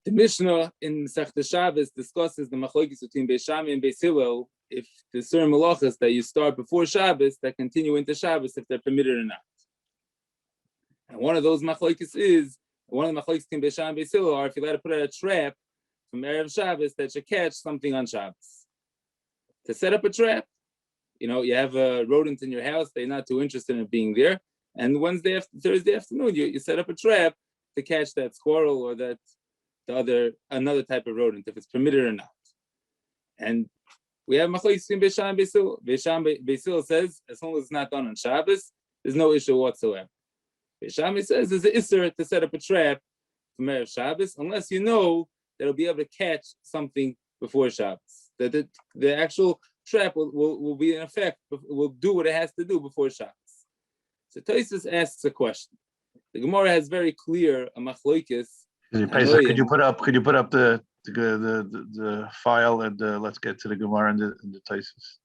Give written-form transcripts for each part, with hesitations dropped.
The Mishnah in Masechta Shabbos discusses the machlokes between Beis Shammai and Beis Hillel if the certain malachas that you start before Shabbos that continue into Shabbos if they're permitted or not. And one of those machlokes is one of the machlokes between Beis Shammai and Beis Hillel are if you let it put out a trap from Erev Shabbos that should catch something on Shabbos. To set up a trap, you have a rodent in your house, they're not too interested in being there, and Thursday afternoon, you set up a trap to catch that squirrel or that another type of rodent, if it's permitted or not. And we have machlokes between Beis Shammai and Beis Hillel. Beis Hillel says as long as it's not done on Shabbos, there's no issue whatsoever. Beis Shammai says there's an issur to set up a trap from Erev Shabbos unless you know that it'll be able to catch something before Shabbos. That the actual trap will be in effect, will do what it has to do before Shabbos. So Tosfos asks a question. The Gemara has very clear a machlokes. Could you put up the file and let's get to the Gemara and the Tosfos.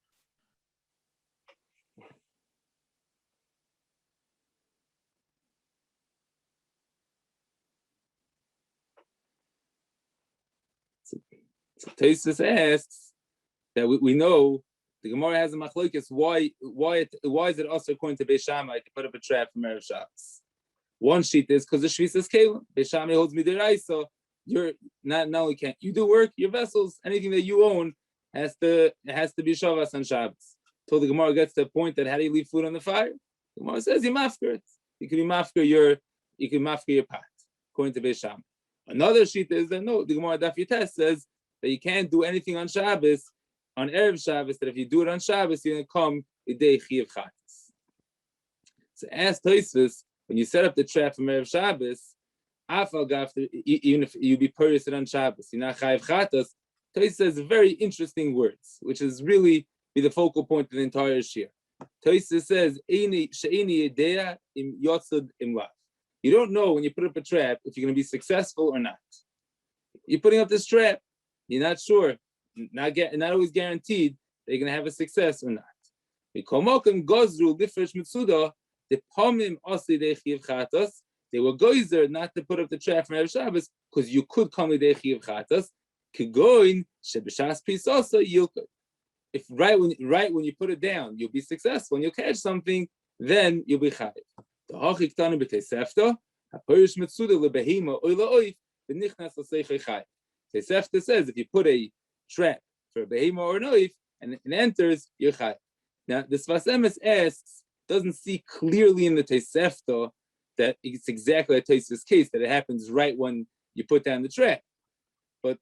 So Tosfos asks that we know the Gemara has a machlokes. Why is it also according to Beis Shammai to put up a trap from Erev Shabbos? One sheet is because the Shvis is Kalim. Beis Shammai holds midiraisa. You're not only can't you do work, your vessels, anything that you own has to be Shabbos on Shabbos. Till the Gemara gets to the point that how do you leave food on the fire? The Gemara says you mafker it. You can be mafker your pot, according to Beis Shammai. Another sheet is that no, the Gemara Daf Yotes says that you can't do anything on Shabbos, on Erev Shabbos, that if you do it on Shabbos, you're going to come Idei Chiyuv Chatas. So ask Tosfos, when you set up the trap from Erev Shabbos, even if you be purchased on Shabbos, you're not Chayiv Chatas, Tosfos says very interesting words, which is really be the focal point of the entire shir. Tosfos says, She'eni Yedea im Yotzad im Lav. You don't know when you put up a trap if you're going to be successful or not. You're putting up this trap. You're not sure, not always guaranteed that you're going to have a success or not. They were goizer not to put up the trap from Erev Shabbos because you could come with Chiyuv Chatas. If right when you put it down, you'll be successful and you'll catch something, then you'll be chayiv. The Hachik b'Tosefta, HaPorish Mitzuda lebehima oila oif, v'nichnas l'seichei chayiv. Tosefta says if you put a trap for a behema or an oif and it enters, you're chayiv. Now the Sfas Emes asks, doesn't see clearly in the Tosefta that it's exactly a Tosfos case that it happens right when you put down the trap. But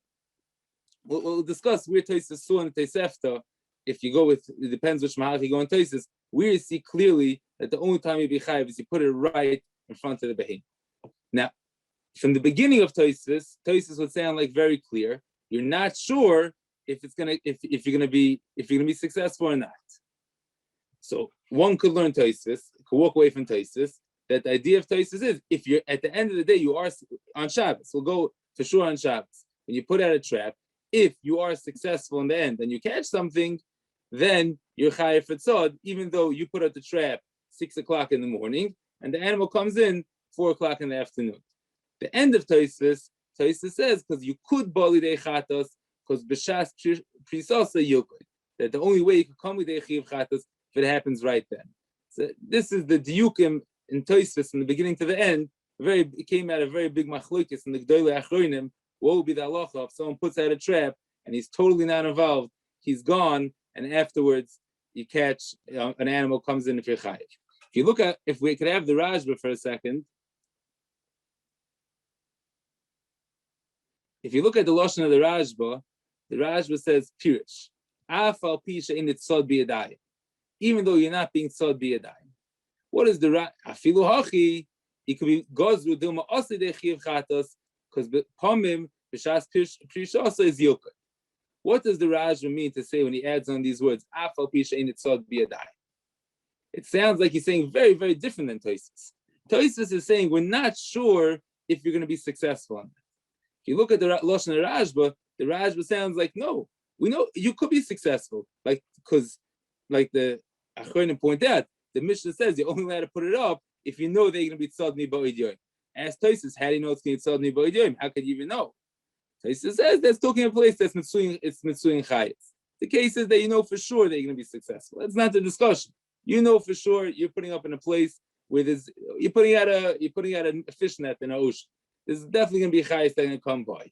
we'll discuss where Tosfos saw in the Tosefta. If you go with, it depends which mahal you go in Tosfos, we see clearly that the only time you be chayiv is you put it right in front of the behem. Now, from the beginning of Tosfos would sound like very clear. You're not sure if you're gonna be successful or not. So one could learn Tosfos, could walk away from Tosfos, that the idea of Tosfos is if you're at the end of the day you are on Shabbos, we'll go for sure on Shabbos. When you put out a trap, if you are successful in the end and you catch something, then you're chayiv for tzad, even though you put out the trap 6 o'clock in the morning and the animal comes in 4 o'clock in the afternoon. The end of Tosfos says because you could bali dei chatos because b'shas prisasa yukod, that the only way you could come with dei chiyuv chatos if it happens right then. So this is the diukim in Tosfos from the beginning to the end. It came out a very big machlokes in the Gdolei Achronim. What would be the halacha if someone puts out a trap and he's totally not involved, he's gone, and afterwards you catch an animal comes in if you're chayiv. If you look at, if we could have the Rashba for a second, if you look at the lashon of the Rashba says pirish, afal pisha in its sod biyadayim, even though you're not being sod biyadayim. What is the afilu hachi? It could be gozru dilma osidei chiyuv chatos because pomim b'shas prishasa is yokad. What does the Rashba mean to say when he adds on these words afal pisha in its sod biyadayim? It sounds like he's saying very, very different than Tosfos. Tosfos is saying we're not sure if you're going to be successful on that. If you look at the lashon of the Rashba sounds like no, we know you could be successful, because the Achronim point out, the Mishnah says you're only allowed to put it up if you know they're going to be tzadni ba'id yoyim. Ask Tosfos, how do you know it's going to be tzadni ba'id yoyim? How could you even know? Taisa says that's talking a place that's Mitsuyin Chayes. The case is that you know for sure that you're going to be successful. That's not the discussion. You know for sure you're putting up in a place where you're putting out a fish net in an ocean. There's definitely going to be Chayes that are going to come by.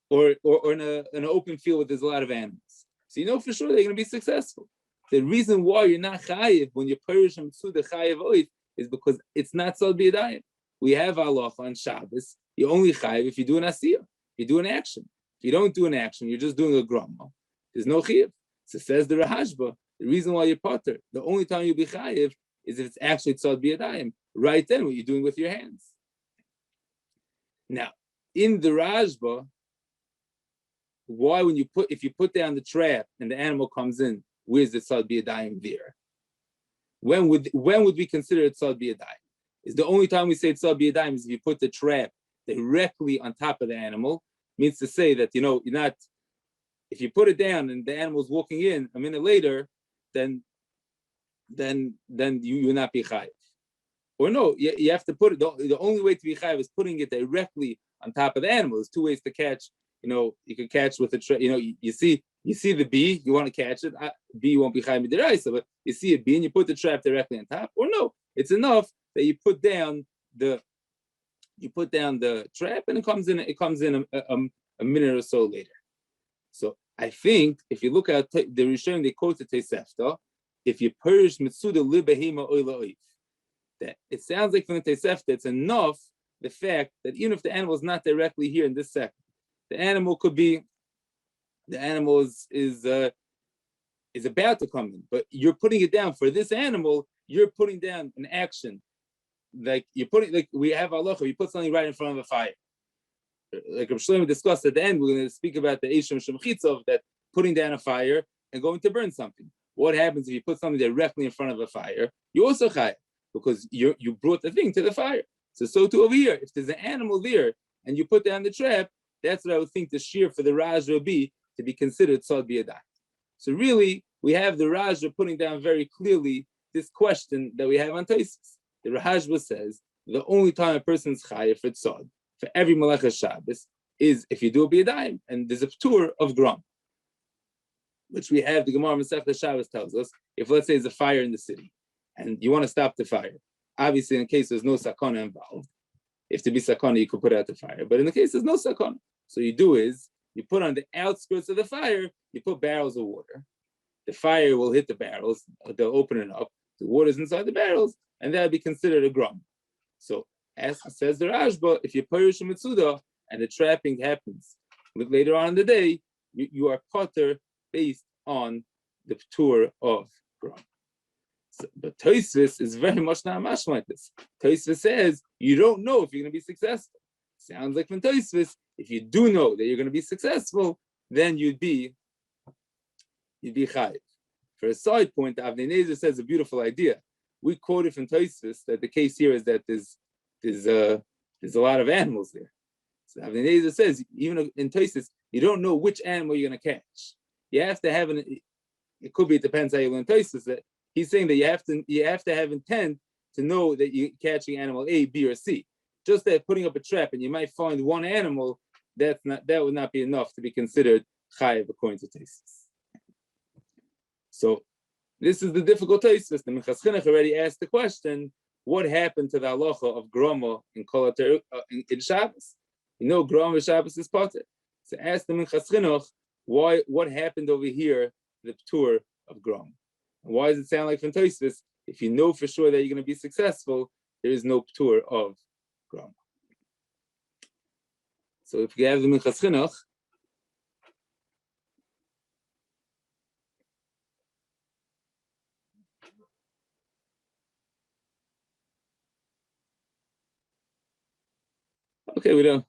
Or in an open field where there's a lot of animals. So you know for sure they're going to be successful. The reason why you're not chayiv when you're perish and the chayiv oith is because it's not sod b'yadayim. We have Allah on Shabbos. You're only chayiv if you do an asiyah, you do an action. If you don't do an action, you're just doing a grama. There's no chayiv. So says the Rahashba, the reason why you're potter, the only time you'll be chayiv is if it's actually sod b'yadayim. Right then, what you're doing with your hands. Now, in the Rashba, why if you put down the trap and the animal comes in, where's the tzad b'yadayim there? When would we consider it tzad b'yadayim? Is the only time we say tzad b'yadayim is if you put the trap directly on top of the animal. Means to say that you're not. If you put it down and the animal's walking in a minute later, then you will not be chayiv. Or no, you have to put it. The only way to be chayiv is putting it directly on top of the animal. There's two ways to catch. You can catch with a trap. You see the bee, you want to catch it. Bee won't be chayiv midiraisa, but you see a bee and you put the trap directly on top. Or no, it's enough that you put down the trap and it comes in a minute or so later. So I think if you look at the Rishonim, they quote the Tosefta, if you purge mitzuda libehema oila oif, that it sounds like from the Tosefta, it's enough the fact that even if the animal is not directly here in this second, the animal is about to come in, but you're putting it down for this animal. You're putting down an action, like we have halacha. You put something right in front of a fire. Like Rav Shlomo discussed at the end, we're going to speak about the Eishim Shemchitzov, that putting down a fire and going to burn something. What happens if you put something directly in front of a fire? You also chayav because you brought the thing to the fire. So too over here, if there's an animal there and you put down the trap, that's what I would think the shear for the Raj will be to be considered tzad b'yadayim. So really, we have the Raj putting down very clearly this question that we have on Tosfos. The Rajba says the only time a person's chayav for tzad, for every Melacha Shabbos, is if you do a b'yadayim, and there's a p'tur of gram, which we have. The Gemara Masechta Shabbos tells us, if let's say there's a fire in the city, and you want to stop the fire, obviously in case there's no sakana involved, if to be sakana, you could put out the fire. But in the case there's no sakana, so you do is you put on the outskirts of the fire, you put barrels of water. The fire will hit the barrels, they'll open it up, the water's inside the barrels, and that'll be considered a gram. So as says the Rashba, if you perish in Mitzuda and the trapping happens later on in the day, you are potter based on the p'tur of gram. So, but Tosfos is very much not much like this. Tosfos says you don't know if you're going to be successful. Sounds like from Tosfos, if you do know that you're going to be successful, then you'd be chayiv. For a side point, Avnei Nezer says a beautiful idea. We quoted from Tosfos that the case here is that there's a lot of animals there. So Avnei Nezer says even in Tosfos, you don't know which animal you're going to catch. You have to have it could be, it depends how you learn Tosfos, that he's saying that you have to have intent to know that you're catching animal A, B, or C. Just that putting up a trap and you might find one animal, that would not be enough to be considered chayiv according to Tosfos. So this is the difficult Tosfos. The Minchas Chinuch already asked the question: what happened to the halacha of grama in in Shabbos? Grama Shabbos is potter. So ask the Minchas Chinuch what happened over here, the p'tur of grama. And why does it sound like from Tosfos? If you know for sure that you're going to be successful, there is no p'tur of grama. So if you have the Minchas Chinuch, okay, we don't.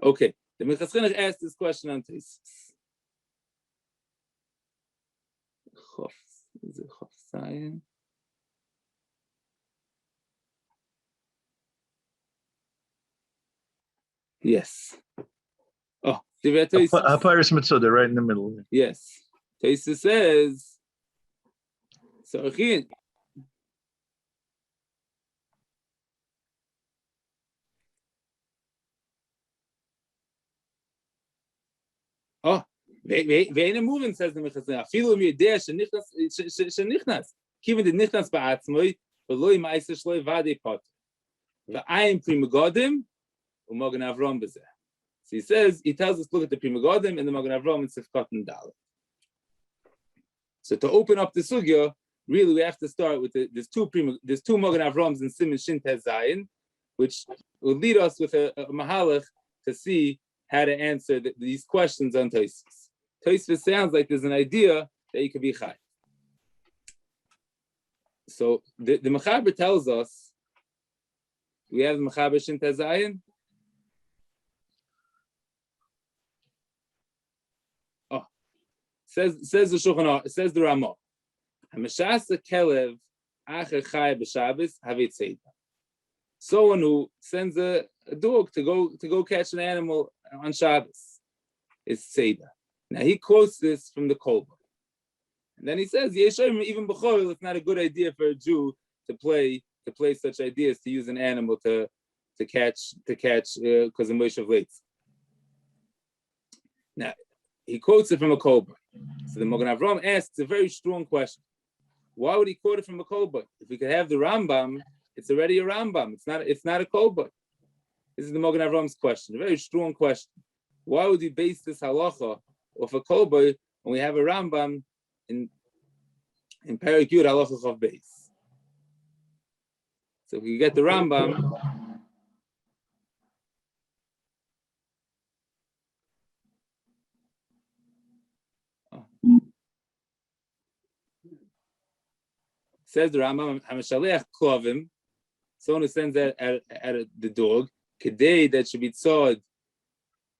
Okay, the Minchas Chinuch asked this question on Tosfos. Is it Chof Zion? Yes. Oh, Haparis Mitzuda, right in the middle. Yes. Tosfos says, so Ve'ena moving, says the Mechazin. Afilu mi'ideh shenichnas. Kiven the nichnas ba'atzmoi, v'loi ma'isa shloi v'adei pot. V'ayim pri megodim, u'mogen avrom b'zeh. So he tells us, look at the Pri Megadim and the Mogen Avram and Sifkat and Dalet. So to open up the sugya, really we have to start with there's two Mogen Avrams in Siman Shin Tez Zayin, which will lead us with a mahalach to see how to answer these questions on Tosfos. Tosfos sounds like there's an idea that you could be chai. So the Mechaber tells us, we have the Mechaber Shin Tez Zayin. Says the Shulchan Aruch, says the Ramah. Hamashasa kelev acher chay b'Shabbos havit seida. Someone who sends a dog to go catch an animal on Shabbos is seida. Now he quotes this from the Kolba, and then he says, "Yeshayim even b'chol, it's not a good idea for a Jew to play such ideas, to use an animal to catch because of Moshe Vleitz." Now he quotes it from a Kolba. So the Mogen Avram asks a very strong question. Why would he quote it from a Kolba? If we could have the Rambam, it's already a Rambam. It's not a Kolba. This is the Mogen Avram's question, a very strong question. Why would he base this halacha off a Kolba when we have a Rambam in Perek Yud halacha chav beis? So if we get the Rambam. Says the Rambam, Hamashaleach Klovim, someone who sends at the dog, Kedei that should be tzod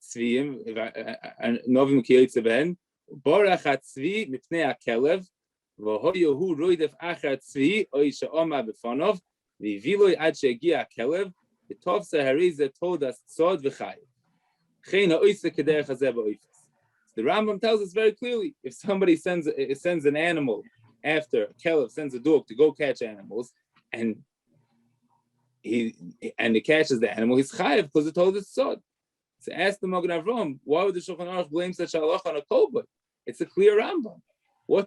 tzviyim, novim kiyotze ben, borach hatzvi mipnei hakelev, v'hoyohu roidef achar tzvi, oy she'oma befonov, v'viloi ad she'egia hakelev, v'tov seharize todas tzod v'chayiv. Chein ha'oyse kederech hazeh ba'oifes. The Rambam tells us very clearly, if somebody sends an animal after a Kelev sends a dog to go catch animals, and he catches the animal, he's chayiv because it told us sod. So ask the Mogen Avram, why would the Shulchan Aruch blame such a halacha on a kolba? It's a clear Rambam. Why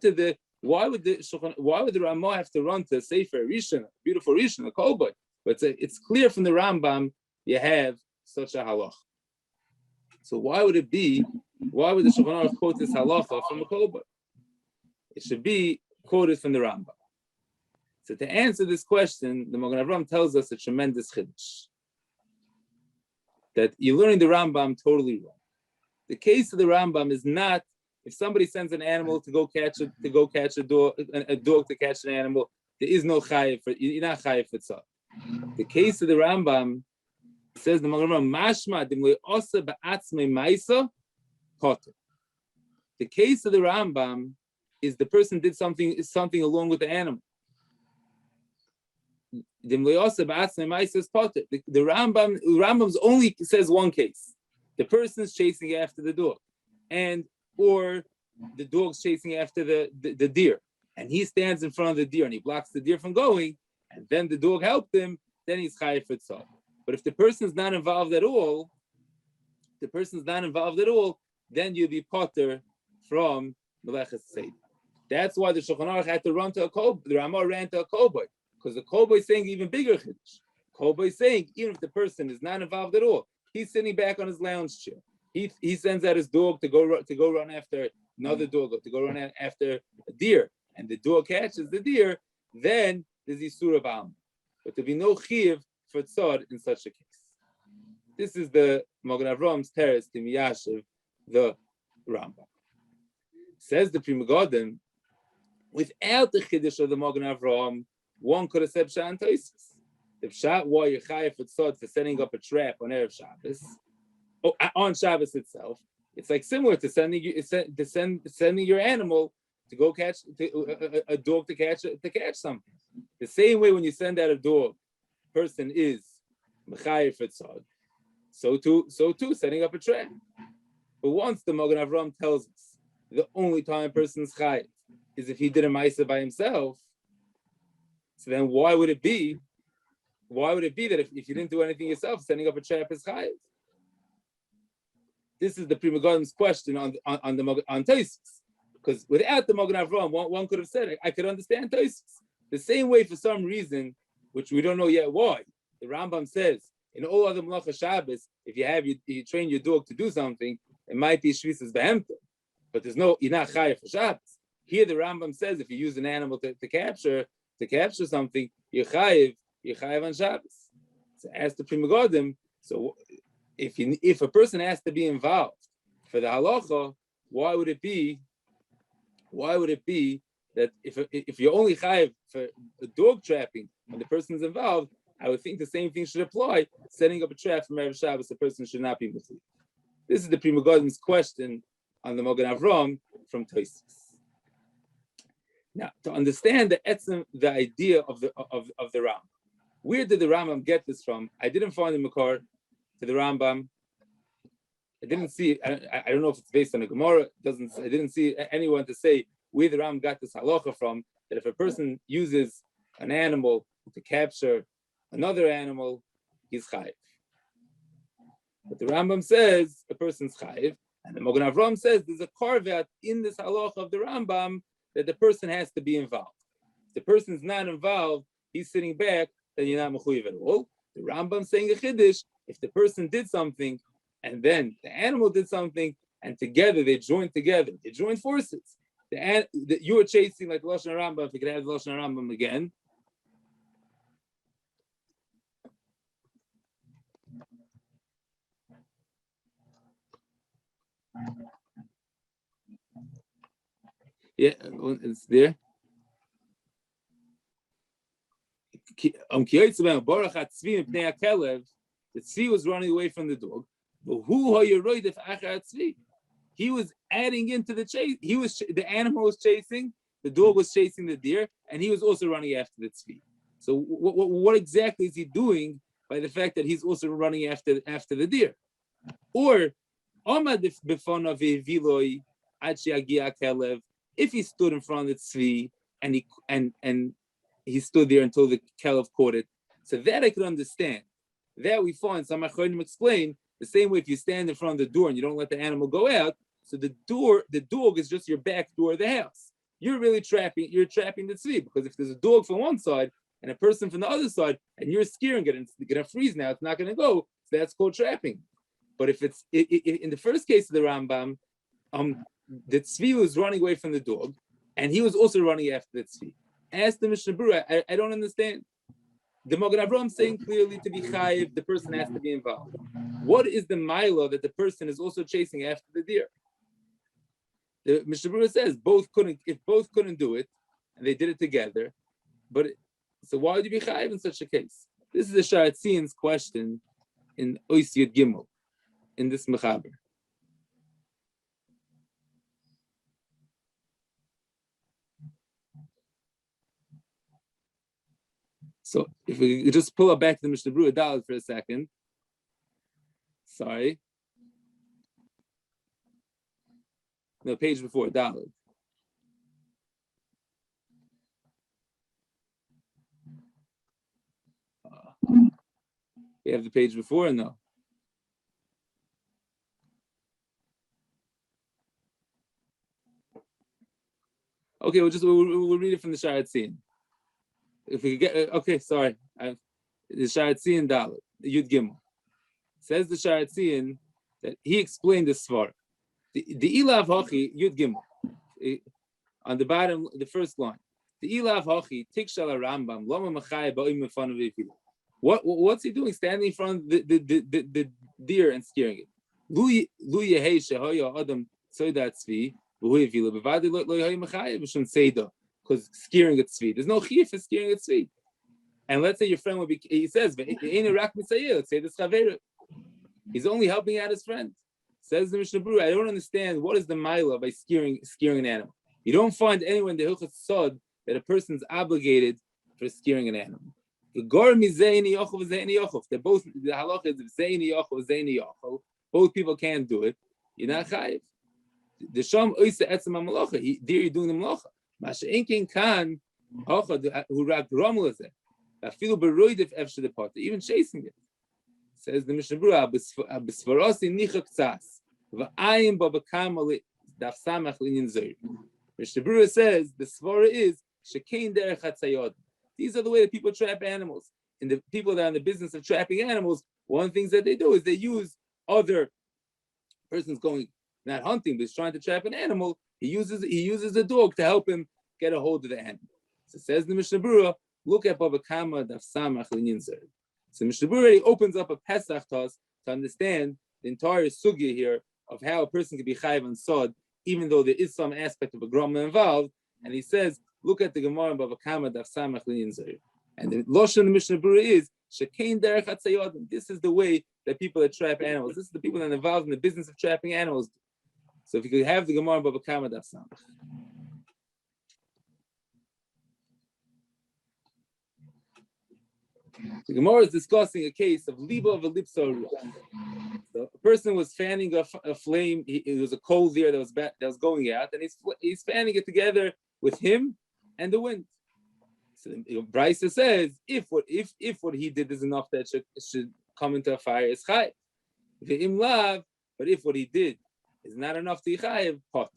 would the Ramah have to run to a Sefer Rishon, beautiful Rishon, a kolba? But it's clear from the Rambam you have such a halacha. So why would the Shulchan Aruch quote this halacha from a kolba? It should be quoted from the Rambam. So to answer this question, the Mogen Avram tells us a tremendous chiddush, that you're learning the Rambam totally wrong. The case of the Rambam is not if somebody sends an animal to go catch a dog to catch an animal, there is no chayiv for, you're not chayiv for tzad. The case of the Rambam says the Mogen Avram mashma dimle osa ba'atzmei ma'isa potter. The case of the Rambam is the person did something along with the animal. The Rambam's only says one case. The person's chasing after the dog, or the dog's chasing after the deer, and he stands in front of the deer and he blocks the deer from going, and then the dog helped him, then he's chayiv for tzad. But if the person's not involved at all, then you'll be potter from melaches seida. That's why the Shulchan Aruch had to run to a kolboy. The Ramah ran to a kolboy, because the kolboy is saying even bigger chiddush. Kolboy is saying even if the person is not involved at all, he's sitting back on his lounge chair. He sends out his dog to go run after another dog, or to go run after a deer, and the dog catches the deer. Then there's Yisur B'alma. But there be no chiyuv for tzad in such a case. This is the Mogen Avram's teres to miyashiv the Rambam. Says the Pri Megadim, without the chiddush of the Mogen Avram, one could have said pshat and Tosfos. The pshat why you're chayiv for tzad for setting up a trap on Erev Shabbos, on Shabbos itself, it's like similar to sending your animal to go catch a dog to catch something. The same way when you send out a dog, person is mechayiv for tzad. So too, setting up a trap. But once the Mogen Avram tells us the only time a person's chayiv is if he did a ma'aseh by himself, so then why would it be that if you didn't do anything yourself, setting up a trap is chayiv? this is the Pri Megadim's question on Tosfos. Because without the Magen Avraham, one could have said, I could understand Tosfos. The same way, for some reason, which we don't know yet why, the Rambam says, in all other Melacha Shabbos, if you train your dog to do something, it might be Shvisas Behemta. But you're not Chayav for Shabbos. Here the Rambam says, if you use an animal to capture something, you're Chayav on Shabbos. So ask the Pri Megadim, so if a person has to be involved for the halacha, why would it be that if you're only chayiv for dog trapping when the person's involved, I would think the same thing should apply. Setting up a trap from Erev Shabbos, the person should not be mislead. This is the Pri Megadim's question on the Magen Avraham from Tosfos. Now, to understand the idea of the Rambam, where did the Rambam get this from? I didn't find the Makar to the Rambam. I didn't see. I don't know if it's based on a Gemara. I didn't see anyone to say where the Rambam got this halacha from. That if a person uses an animal to capture another animal, he's chayiv. But the Rambam says a person's chayiv, and the Magen Avraham says there's a carve-out in this halacha of the Rambam that the person has to be involved. If the person's not involved, he's sitting back, then you're not mechuyev at all. The Rambam saying a chiddush, if the person did something and then the animal did something and together they joined forces. You were chasing like the Lashon Rambam, if you could have the Lashon Rambam again. Yeah, it's there. The tzvi was running away from the dog. He was adding into the chase. The animal was chasing, the dog was chasing the deer, and he was also running after the tzvi. So what exactly is he doing by the fact that he's also running after the deer? Or if he stood in front of the tzvi and he stood there until the kelev caught it, so that I could understand. That we find some Achronim explain the same way. If you stand in front of the door and you don't let the animal go out, so the dog is just your back door of the house. You're really trapping the tzvi, because if there's a dog from one side and a person from the other side, and you're scaring it and it's gonna freeze now, it's not gonna go. So that's called trapping. But if it's in the first case of the Rambam, the tzvi was running away from the dog, and he was also running after the tzvi. Ask the Mishnah Berurah, I don't understand. The Magen Avraham saying clearly to be chayiv, the person has to be involved. What is the mila that the person is also chasing after the deer? The Mishnah Berurah says if both couldn't do it, and they did it together, so why would you be chayiv in such a case? This is the Sharatzian's question in Ois Yud Gimel, in this mechaber. So if we just pull up back to the Mishnah Berurah Dalet for a second. Sorry. No, page before, Dalet. We have the page before or no? Okay, we'll read it from the Sharatzian. If we get sorry, the Sharatzian Dalet, the Yud Gimel. Says the Sharatzian that he explained the svar. The Ilav Hachi Yud Gimel on the bottom, the first line. The Ilav Hachi Tikshal Rambam Lama Machai Ba'im Mefanav Yifilu. What's he doing? Standing in front of the deer and scaring it. Lu Yehei Shehoya Adam Tzodat Tzvi V'Hu Yifilu B'Vadi Lo Yehei Machai B'Shon Seida. Because scaring a tzvi, there's no chiyuv for scaring a tzvi. And let's say your friend would be, he says, let's say this chavera. He's only helping out his friend. Says the Mishnah Berurah, I don't understand what is the mila by scaring an animal. You don't find anywhere in the Hilchos Sod that a person's obligated for scaring an animal. They're both, the halacha is zeini yochel. Both people can't do it. You're not chayiv. The sham oisa etzem ha-malacha. There you're doing the malacha. Kahn, even chasing it. Says the Mishnah Berurah, Mishnah Berurah says the svara is shekein derech hatzayod. These are the way that people trap animals. And the people that are in the business of trapping animals, one of the things that they do is they use other persons going not hunting, but he's trying to trap an animal. He uses a dog to help him get a hold of the animal. So it says the Mishnah Berurah, look at Baba Kama Daf Samach Linyan Zer. So Mishnah Berurah opens up a Pesach to us to understand the entire sugya here of how a person can be chayiv on sod, even though there is some aspect of a grama involved. And he says, look at the Gemara in Baba Kama Daf Samach Linyan Zer. And the Lashon of the Mishnah Berurah is shekein derech hatzayodim. This is the way that people that trap animals. This is the people that are involved in the business of trapping animals. So if you could have the Gemara in Baba Kama Daf Samach. The Gemara is discussing a case of liba of a lipsa ruach. So a person was fanning a flame. It was a coal there that was going out, and he's fanning it together with him and the wind. So Brisa says if what he did is enough that should come into a fire, it's chayiv. But if what he did is not enough to chayiv, pot.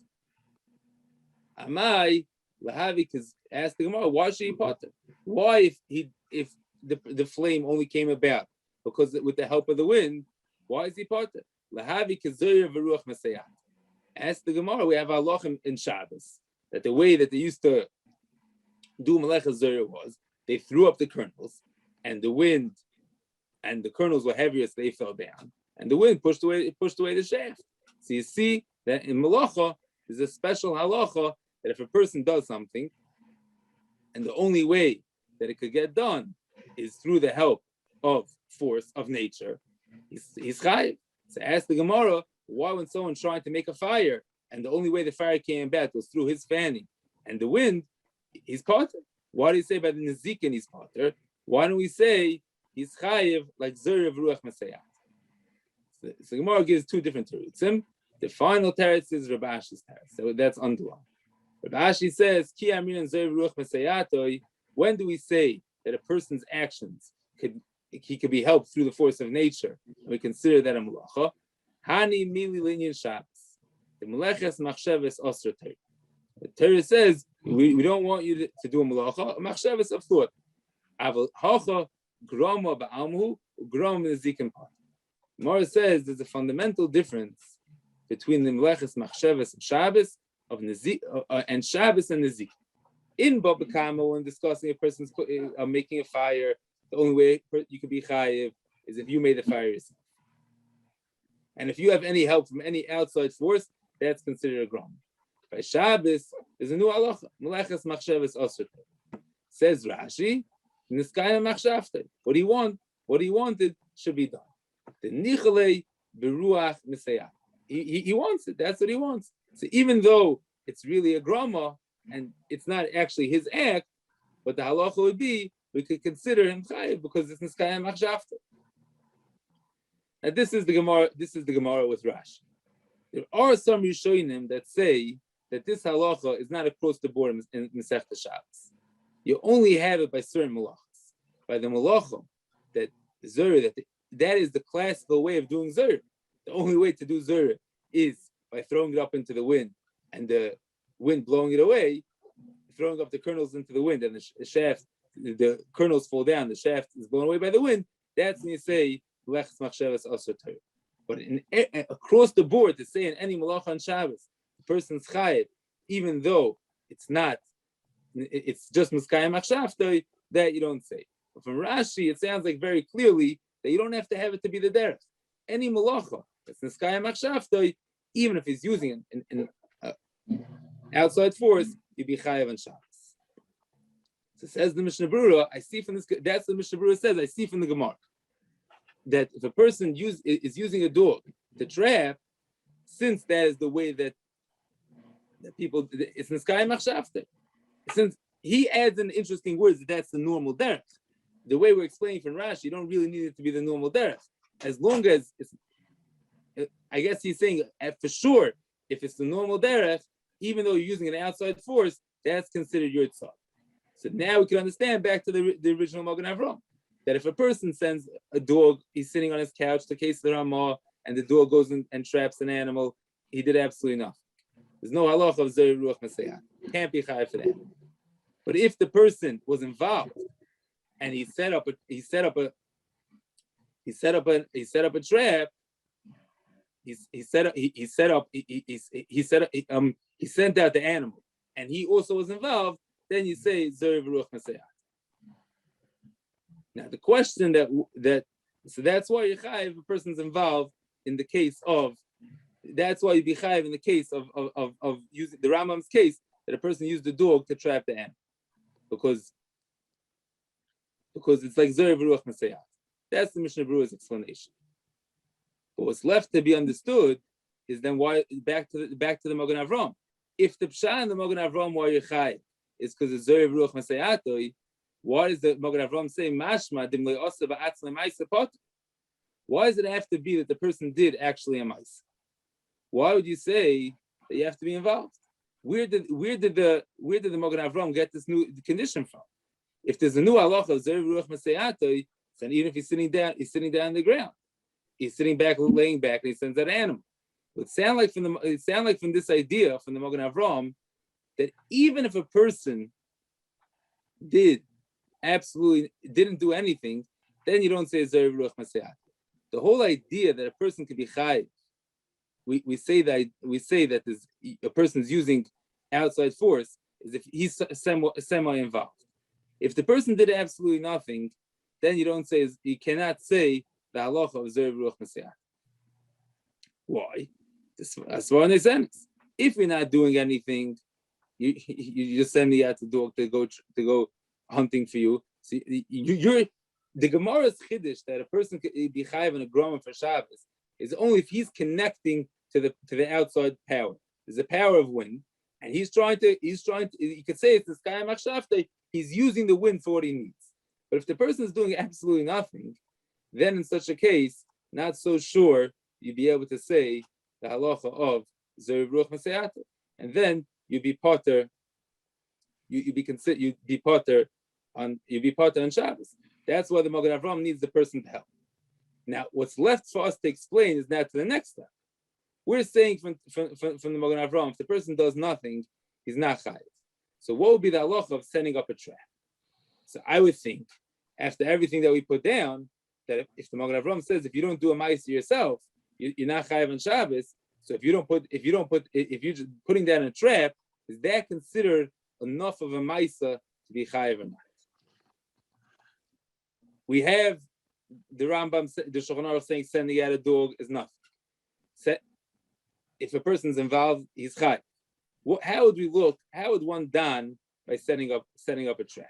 Amai lahavi, because ask the Gemara, why should he potter? Why if the flame only came about because with the help of the wind, why is he potter? Lahavi kazir v'ruach masayat. Ask the Gemara, we have halachim in Shabbos that the way that they used to do melecha zera was they threw up the kernels, and the wind and the kernels were heavier, so they fell down, and the wind pushed away the shaft. So you see that in melacha there's a special halacha that if a person does something, and the only way that it could get done is through the help of force of nature, he's chayiv. So ask the Gemara, why when someone's trying to make a fire and the only way the fire came back was through his fanning and the wind, he's potter? Why do you say by the nezikin he's potter? Why don't we say he's chayiv like zera v'ruach masayat? So Gemara gives two different terutzim. The final teretz is Rav Ashi's teretz, so that's underlined. Rav Ashi says, Ki amrin zera v'ruach masayatoi. When do we say that a person's actions could be helped through the force of nature, and we consider that a melacha? Hani mili linyan Shabbos. The meleches machsheves osra Torah. The Torah says we don't want you to do a melacha, a machsheves of thought. Aval hacha grama ba'amhu grama nezikin part. Mara says there's a fundamental difference between the meleches machsheves of Shabbos and Shabbos and nezik. In Baba Kama, when discussing a person's making a fire, the only way you can be chayiv is if you made the fire yourself. And if you have any help from any outside force, that's considered a grom. By Shabbos, there's a new halacha. Meleches machsheves osur. Says Rashi, niskaya machshavte. What he wanted should be done. The nichalei beruach misayah. He wants it. That's what he wants. So even though it's really a grama, and it's not actually his act, but the halacha would be we could consider him chayiv because it's niskaya machshavta. And this is the Gemara with Rashi. There are some Rishonim that say that this halacha is not across the board in Masechta Shabbos. You only have it by certain malachas. By the malachim that zera, that is the classical way of doing zera. The only way to do zera is by throwing it up into the wind and the wind blowing it away, throwing up the kernels into the wind, and the shaft, the kernels fall down, the shaft is blown away by the wind. That's when you say Lechs machshavas osur Torah. But across the board, to say in any malacha on Shabbos, the person's chayiv, even though it's just miskayim machshavtoi, that you don't say. But from Rashi, it sounds like very clearly that you don't have to have it to be the derech. Any malacha that's miskayim machshavtoi, even if he's using an outside force, you'd be chayiv on Shabbos. So says the Mishnah Berurah, I see from this. That's what the Mishnah Berurah says. I see from the Gemara that if a person is using a dog to trap, since that is the way that people, it's niskayim machshavte. Since he adds in interesting words that's the normal derech. The way we're explaining from Rashi, you don't really need it to be the normal derech. As long as it's, I guess he's saying for sure, if it's the normal derech, even though you're using an outside force, that's considered your tzad. So now we can understand back to the original Magen Avraham, that if a person sends a dog, he's sitting on his couch, the case of the Ramah, and the dog goes in and traps an animal, he did absolutely nothing. There's no halacha of Zeri Ruach Masayat. Can't be chayav for that. But if the person was involved and he set up a trap, he sent out the animal, and he also was involved, then you say Zeri Ruach Masayat. Now the question so that's why you chayav if a person's involved in the case of. That's why you be chayav in the case of using the Rambam's case that a person used the dog to trap the animal, because it's like Zeri Ruach Masayat. That's the Mishnah Berurah's explanation. But what's left to be understood is then why back to the Magen Avram. If the pshat in the Magen Avram why you chayav is because it's Zeri Ruach Masayat, why does the Magen Avram say mashma dim le'osa ba'atzle ma'isa pot? Why does it have to be that the person did actually a ma'isa? Why would you say that you have to be involved? Where did the Magen Avram get this new condition from? If there's a new halacha of Zeri Ruach Masayat, then even if he's sitting down on the ground, he's laying back, and he sends that animal. It sound like from this idea from the Magen Avram that even if a person didn't do anything, then you don't say Zeri Ruach Masayat. The whole idea that a person could be chayiv, we say that a person's using outside force is if he's semi involved. If the person did absolutely nothing, then you cannot say the halacha of Zeri Ruach Masayat. Why? That's why they send us. If you're not doing anything, you just send me out the dog to go hunting for you. So you're the Gemara's chiddush that a person could be chayiv in a grama for Shabbos is only if he's connecting to the outside power. There's a power of wind, and he's trying to. You could say it's the sky machshavte. He's using the wind for what he needs. But if the person is doing absolutely nothing, then in such a case, not so sure you'd be able to say the halacha of Zeri Ruach Masayat, and then you'd be potter. You'd be potter on Shabbos. That's why the Magen Avram needs the person to help. Now, what's left for us to explain is now to the next step. We're saying from the Magen Avram, if the person does nothing, he's not chayiv. So what would be the halacha of setting up a trap? So I would think, after everything that we put down, that if the Magen Avram says if you don't do a ma'aser yourself, you're not chayiv on Shabbos. So if you're just putting down a trap, is that considered enough of a ma'aser to be chayiv or not? We have the Rambam, the Shulchan Aruch saying sending out a dog is nothing. If a person's involved, he's chayiv. How would one don by setting up a trap?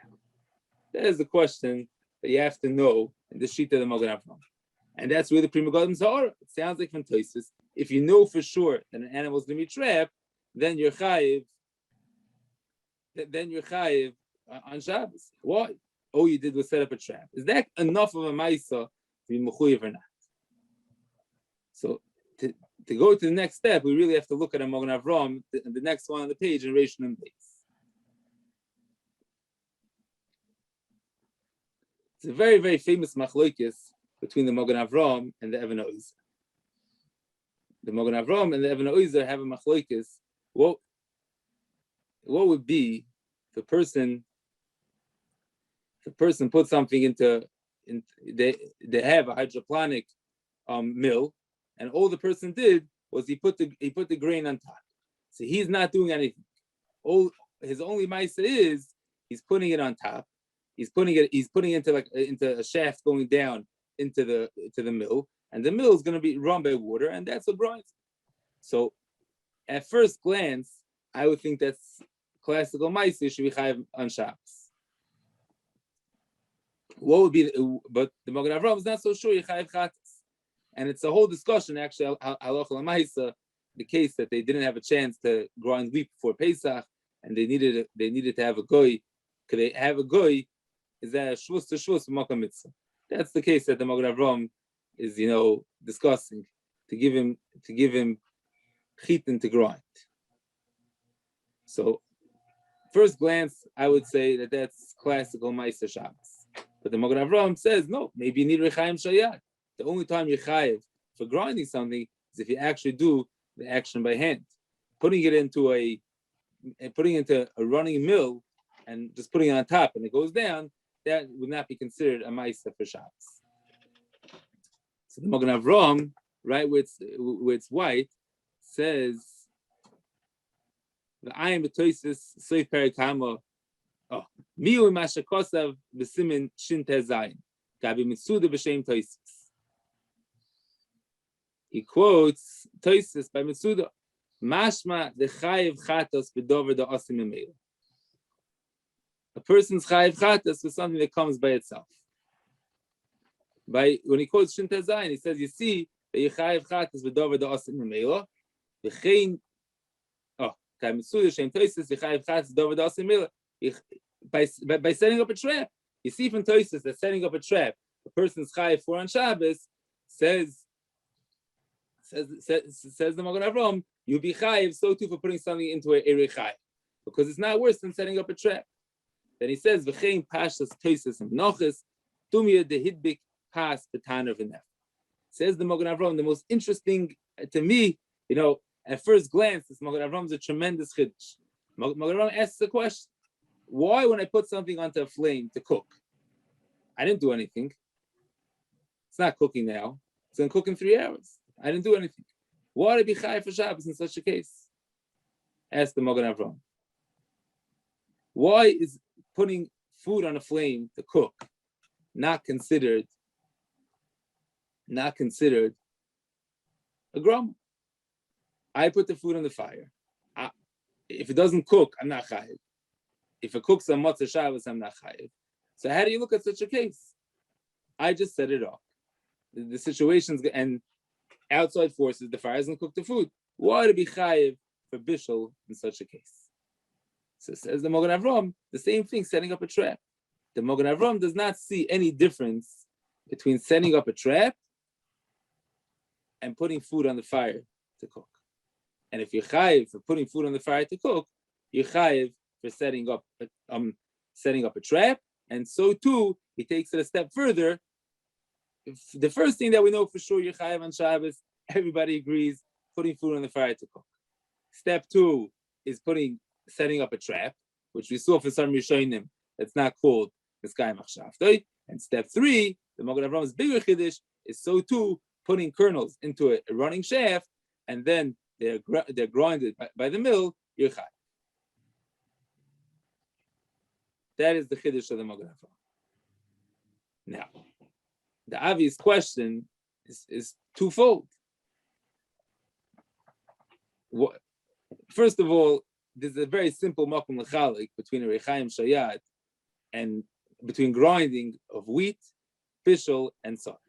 That is the question that you have to know in the sheet of the Magen Avram. And that's where the Pri Megadim are. It sounds like from Tosfos. If you know for sure that an animal is going to be trapped, then you're chayiv. Then you're chayiv on Shabbos. Why? All you did was set up a trap. Is that enough of a ma'isa to be mechuyev or not? So to go to the next step, we really have to look at a Magen Avram, the next one on the page in Reish Nun Beis. It's a very, very famous machlokes between the Magen Avram and the Even HaOzer. The Magen Avram and the Even HaOzer have a machlokes. What would be if a person puts something they have a hydroponic mill, and all the person did was he put the grain on top. So he's not doing anything. His only ma'aser is he's putting it on top. He's putting it into a shaft going down into the mill, and the mill is going to be run by water, and that's what grinds. So at first glance, I would think that's classical ma'aser should be chayav on Shabbos. What would be? But the Magen Avram is not so sure you chayav chatas, and it's a whole discussion actually. Halacha l'maisa, the case that they didn't have a chance to grind wheat before Pesach, and they needed to have a goy. Could they have a goy? Is that a shvus to shvus makam mitzvah? That's the case that the Magen Avram is discussing to give him chitin to grind. So first glance, I would say that that's classical ma'aser Shabbos. But the Magen Avram says, no, maybe you need Rechaim Shayat. The only time you're chayiv for grinding something is if you actually do the action by hand. Putting it into a running mill and just putting it on top and it goes down, that would not be considered a ma'isa for Shabbos. So the Magen Avraham, right where it's white, says the ayin b'toisis soif perikama. Oh, miu mashakosav b'simin shin tezayin gabi mitzuda b'shem toisis. He quotes toisis by Mitzuda. Mashma the chayiv chatos b'dover the osim emel. A person's chayiv chatos is something that comes by itself. When he quotes Shin Tezayin, he says, "You see, the chayiv chatos b'dover the osim emel. V'chein kai Mitzuda shem toisis the chayiv chatos b'dover the osim emel." By setting up a trap, you see from toisis that setting up a trap, a person's chayiv for on Shabbos says the Magen Avraham, you'll be chayiv so too for putting something into a chayiv, because it's not worse than setting up a trap. Then he says, "V'chein pashas toises and noches tumia dehidbik pas betaner v'nef." Says the Magen Avraham, the most interesting to me, at first glance, this Magen Avraham is a tremendous chiddush. Magen Avraham asks the question: why, when I put something onto a flame to cook, I didn't do anything. It's not cooking now. It's going to cook in 3 hours. I didn't do anything. Why would I be chayiv for Shabbos in such a case? Ask the Magen Avraham. Why is putting food on a flame to cook not considered a grum? I put the food on the fire. If it doesn't cook, I'm not chayiv. If it cooks on Motzei Shabbos, I'm not chayiv. So how do you look at such a case? I just set it off. The situations and outside forces, the fire doesn't cook the food. Why to be chayiv for bishul in such a case? So says the Magen Avraham, the same thing, setting up a trap. The Magen Avraham does not see any difference between setting up a trap and putting food on the fire to cook. And if you're chayiv for putting food on the fire to cook, you're chayiv for setting up a trap. And so too, he takes it a step further. The first thing that we know for sure, you're chayiv on Shabbos, everybody agrees, putting food on the fire to cook. Step 2 is setting up a trap, which we saw for some Rishonim, that's not called Miskayim Achshavtoi. And step 3, the Magen Avraham's bigger chiddush, is so too putting kernels into a running shaft, and then they're grinded by the mill, you're chayiv. That is the chiddush of the Magen Avraham. Now, the obvious question is twofold. First of all, there's a very simple makom l'chalik between a rechaim shayat and between grinding of wheat, bishul, and salt.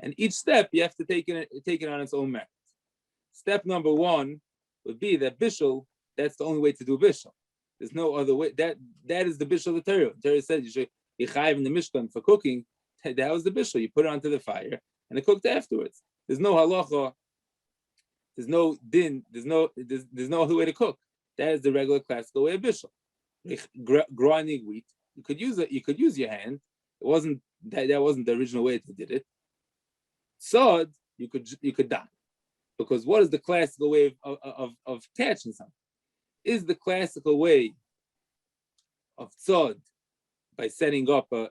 And each step you have to take it on its own merit. Step number 1 would be that bishul, that's the only way to do bishul. There's no other way. That is the bishul of the Torah. The Torah said you should be chayiv in the Mishkan for cooking. That was the bishul. You put it onto the fire and it cooked afterwards. There's no halacha. There's no din. There's no other way to cook. That is the regular classical way of bishul. Grinding wheat, you could use it. You could use your hand. It wasn't that wasn't the original way they did it. Sod, you could dye, because what is the classical way of catching something? Is the classical way of tzod by setting up a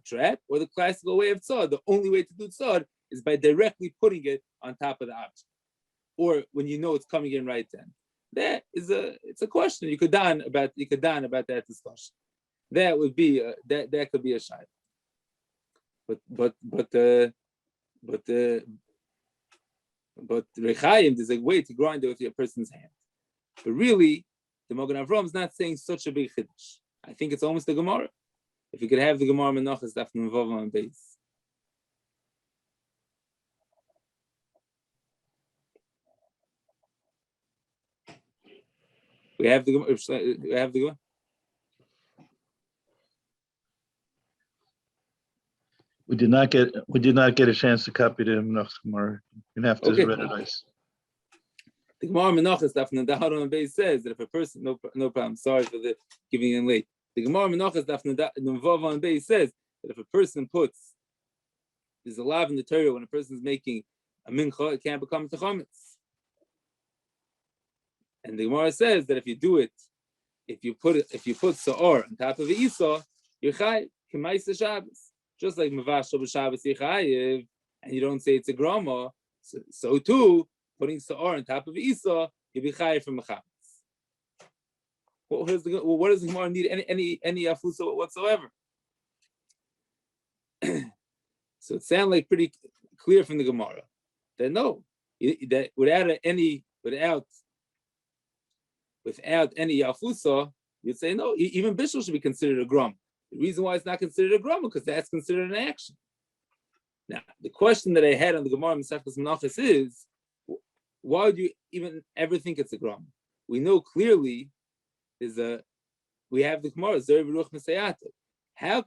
trap, or the classical way of tzod, the only way to do tzod is by directly putting it on top of the object, or when you know it's coming in right then? It's a question you could don about that discussion. That would be that could be a shayla. But rechaim, there's a way to grind it with your person's hand. But really, the Magen Avraham is not saying such a big chiddush. I think it's almost the Gemara. If you could have the Gemara Menachos Daf Nunvav on base. We have the Gemara. We did not get a chance to copy the Menachos Gemara. You're gonna have to read it nice. The Gemara Menachos Daf Nunvav on base says that if a person, no problem, sorry for the giving in late. The Gemara Menachos Daf Nunvav on base says that if a person there's a law in the Torah when a person is making a mincha, it can't become techametz. And the Gemara says that if you do it, if you put sa'or on top of the isa, you're chayiv k'maisa Shabbos. Just like mavash b'Shabbos you're chayiv, and you don't say it's a grama, so too putting sa'or on top of the isa, you'll be chayiv from mechametz. What does the Gemara need any afusa whatsoever? So it sounds like pretty clear from the Gemara that no, that without any yafusa, you'd say no. Even bishul should be considered a grum. The reason why it's not considered a grum because that's considered an action. Now, the question that I had on the Gemara Masechtas Menachos is, why would you even ever think it's a grum? We know clearly we have the Gemara Zeri V'ruach Mesayata. How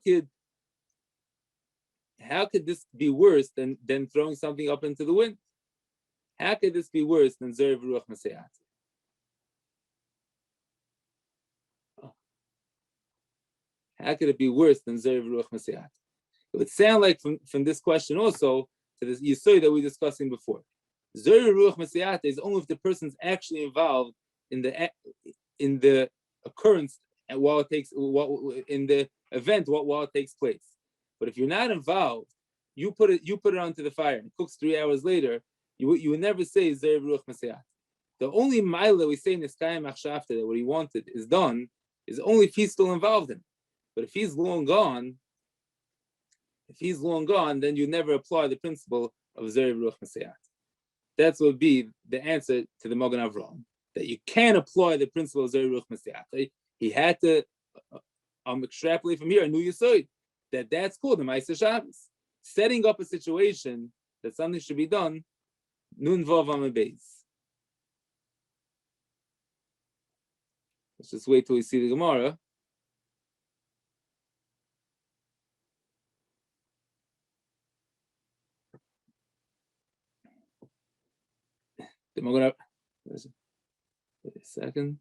could this be worse than throwing something up into the wind? How could this be worse than Zeri V'ruach Mesayata? How could it be worse than Zeri V'ruach Mesayata? It would sound like from this question also to this Yisod that we were discussing before. Zeri V'ruach Mesayata is only if the person's actually involved in the occurrence and while it takes in the event while it takes place. But if you're not involved, you put it onto the fire and it cooks 3 hours later, you would never say Zeri V'ruach Mesayata. The only mile we say in Niskayim Achshavta that what he wanted is done is only if he's still involved in it. But if he's long gone, then you never apply the principle of Zeri V'ruach Mesayata. That would be the answer to the Magen Avraham, that you can't apply the principle of Zeri V'ruach Mesayata. He had to extrapolate from here a new Yisod, that's called the Ma'aser Shabbos. Setting up a situation that something should be done, Nun Vav Amud Beis. Let's just wait till we see the Gemara. I'm going to wait a second.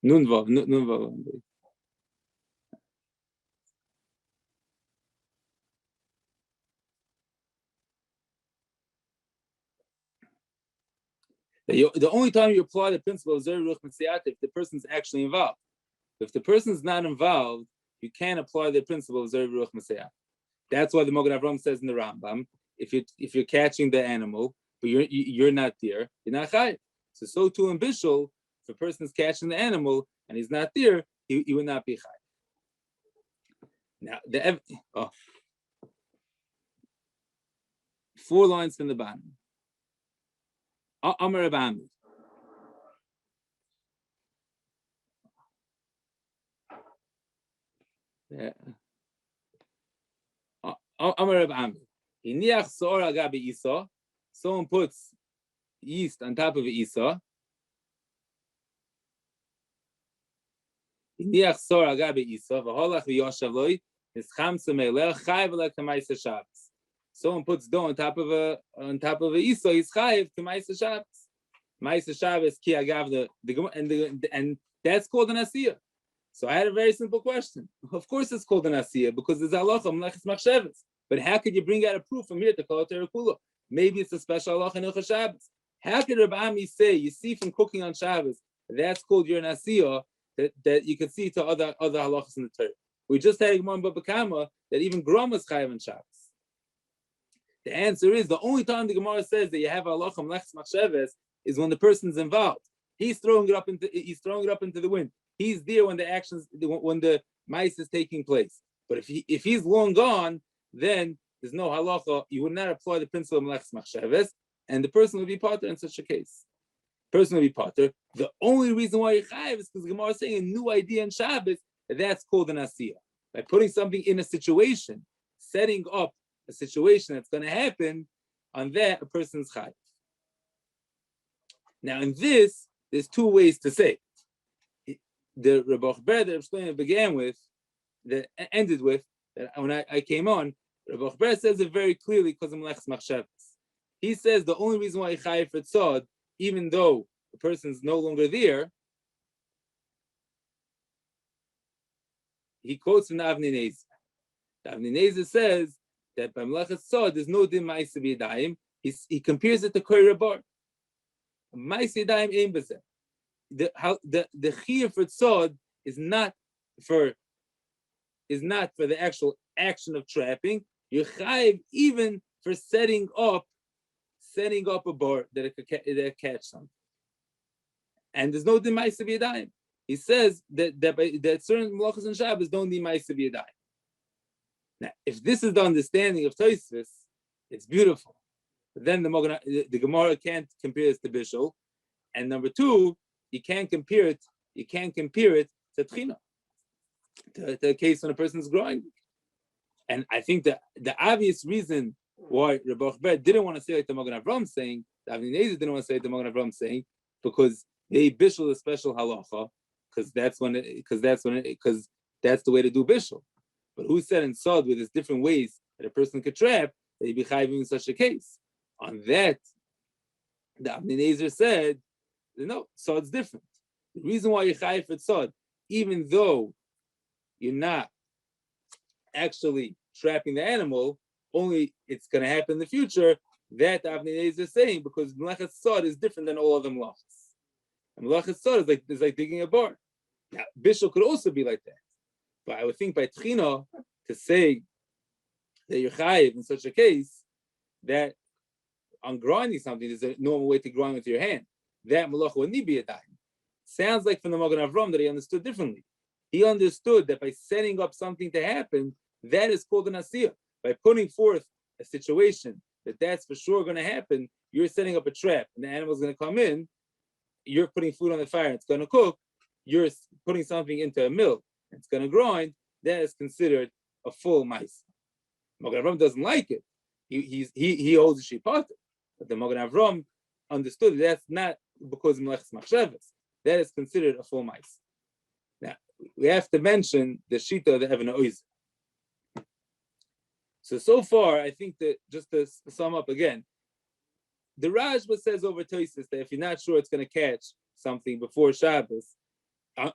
Nun Vav. The only time you apply the principle of Zeri V'ruach Mesayata if the person's actually involved. If the person's not involved, you can't apply the principle of Zeri V'ruach Mesayata. That's why the Magen Avraham says in the Rambam, if you're catching the animal, but you're not there, you're not chayiv. So too in bishul, if a person's catching the animal and he's not there, he would not be chayiv. Now 4 lines from the bottom. Amar Rabbi Amar Rabbi Amir. Iniach sor agabe isa. Someone puts yeast on top of the isa. Iniach sor agabe isa. V'holach v'yoshav loi. Nischamsa me'elech chayiv aleh k'maisa Shabbos. Someone puts dough on top of a isa. He's chayiv k'maisa Shabbos. Maisa Shabbos ki agav and that's called an asiyah. So I had a very simple question. Of course it's called an asiyah because it's halacha mlechas machshavas. But how could you bring out a proof from here to kol Torah kula? Maybe it's a special halacha in Hilchos Shabbos. How could Rabbi Ami say you see from cooking on Shabbos that's called your asiyah that you can see to other halachas in the Torah? We just had a Gemara in Baba Kama that even grama is chayav on Shabbos. The answer is the only time the Gemara says that you have halacha mlechas machshavas is when the person's involved. He's throwing it up into the wind. He's there when the mice is taking place. But if he's long gone, then there's no halacha. You would not apply the principle of mlechas machshavas, and the person would be potter in such a case. Person would be potter. The only reason why you chayiv is because the Gemara is saying a new idea in Shabbos that's called an asiyah. By putting something in a situation, setting up a situation that's going to happen, on that a person's chayiv. Now in this, there's 2 ways to say it. The Rebbe Ber explaining began with, that ended with, that when I came on, Rebbe Ber says it very clearly because of mlechas machshavas. He says the only reason why you chayiv for tzad, even though the person's no longer there, he quotes from the Avnei Nezer. The Avnei Nezer says that by Mlechas Sod, there's no din ma'aseh b'yadayim. He compares it to Koira Bar. Ma'aseh b'yadayim ein b'zeh. The chiyuv for Sod is not for the actual action of trapping. You're chayiv even for setting up a bar that it could catch something. And there's no din ma'aseh b'yadayim. He says that certain malachas and Shabbos don't need ma'aseh b'yadayim. Now, if this is the understanding of Tosfos, it's beautiful. But then the Gemara can't compare it to Bishul, and number two, you can't compare it to Tchina, to a case when a person is growing. And I think that the obvious reason why Rebbe Ber didn't want to say like the Magen Avraham saying, the Avnei Nezer didn't want to say like the Magen Avraham saying, because they bishul a special halacha, because that's the way to do bishul. But who said in Sod with his different ways that a person could trap that he'd be chayv in such a case? On that, the Avnei Nezer said, no, Sod's different. The reason why you're chayv for Sod, even though you're not actually trapping the animal, only it's going to happen in the future, that Avnei Nezer is saying, because Mlechas Sod is different than all other Melachas. And Mlechas Sod is like digging a bar. Now, Bishul could also be like that. But I would think by Tchina, to say that you're chayiv in such a case, that on grinding something, there's a normal way to grind with your hand. That malacha would need be a dime. Sounds like from the Magen Avraham that he understood differently. He understood that by setting up something to happen, that is called an asiyah. By putting forth a situation that's for sure going to happen, you're setting up a trap, and the animal's going to come in, you're putting food on the fire, it's going to cook, you're putting something into a mill, it's going to grind, that is considered a full mice. Magen Avraham doesn't like it. He holds a shipata. But the Magen Avraham understood that's not because of Melech's Machshavas. That is considered a full mice. Now, we have to mention the Shita of the Even HaOizer. So far, I think that just to sum up again, the Rajba says over Tosfos that if you're not sure it's going to catch something before Shabbos,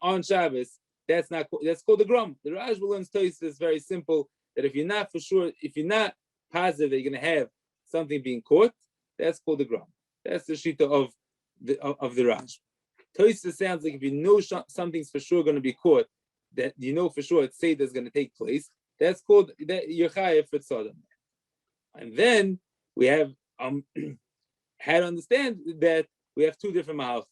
on Shabbos, that's called the Grum. The Rajba learns Tosfos is very simple, that if you're not for sure, if you're not positive that you're going to have something being caught, that's called the Grum. That's the Shita of the Rajba. Tosfos sounds like if you know something's for sure going to be caught, that you know for sure it's Seder is going to take place, that's called that Yechayev for Tzadam. And then we have had to understand that we have two different mahals.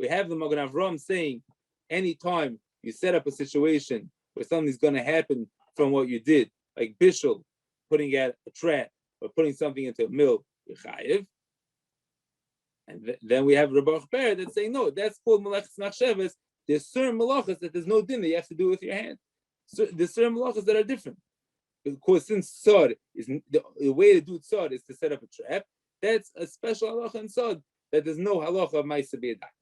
We have the Magen Avraham saying, anytime you set up a situation where something's going to happen from what you did, like Bishul, putting out a trap or putting something into a mill, Yechayev. And then we have Rebbe Ber that's saying, no, that's called Melech's Machshavas. There's certain malachas that there's no din that you have to do with your hand. So there's certain malachas that are different. Because since Sod is the way to do Sod is to set up a trap, that's a special halacha in Sod that there's no halacha of Ma'aseh b'yadayim.